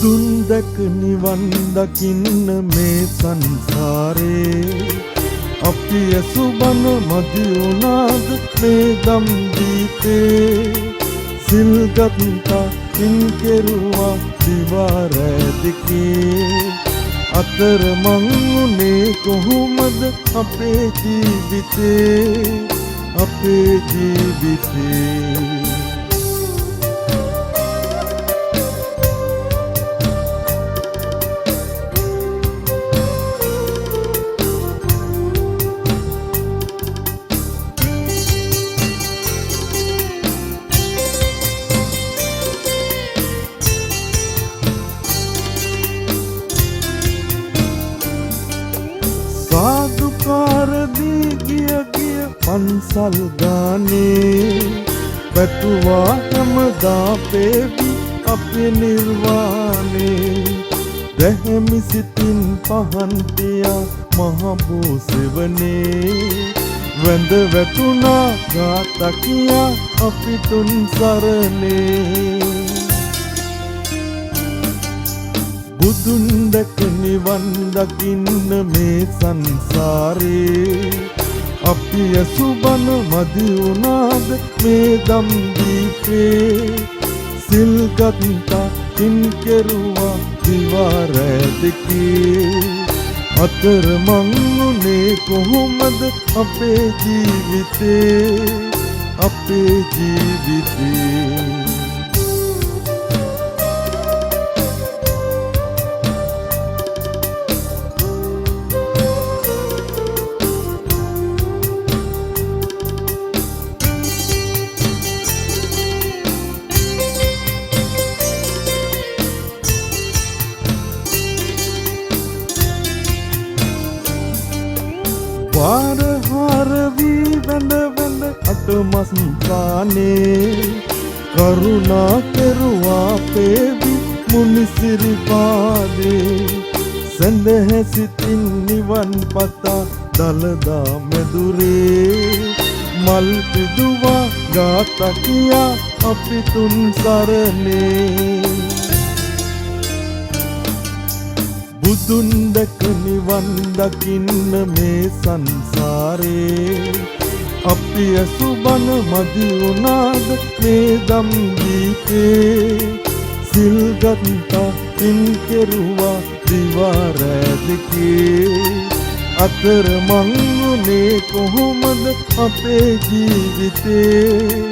බුදුන් දැක නිවන් දකින්න මේ සංසාරේ අපි අසුබන මදි වුණාද මේ දම් දීපේ සිල් ගත්තා පින් කෙරුවා දිවා රැ දෙකේ අතර මං උනේ කොහොමද අපේ ජීවිතේ සාදුකාර දී ගිය පන්සල් ගානේ පැතුවා හැමදා පේවි අපේ නිර්වාණේ දැහැමි සිතින් පහන් තියා මහ බෝසෙවනේ වැඳ වැටුණා ගාථා කියා අපි තුන් සරණේ බුදුන් දැක නිවන් දකින්න මේ සංසාරේ අපි අසුබන මදි වුණාද මේ දම් දීපේ සිල් ගත්තා පින් කෙරුවා දිවා රැ දෙකේ අතර මං උනේ කොහොමද අපේ ජීවිතේ පාරහාර වී වැඳ අටමස් පානේ කරුණා කෙරුවා පේවි මුනිසිරිපාදේ සැඳහැ සිතින් නිවන් පතා දලදා මැදුරේ මල් පිදුවා ගාථා කියා අපි තුන් සරණේ බුදුන් දැක නිවන් දකින්න මේ සංසාරේ අපි අසුබන මදි වුණාද මේ දම් දීපේ සිල් ගත්තා පින් කෙරුවා දිවා රැ දෙකේ අතර මං උනේ කොහොමද අපේ ජීවිතේ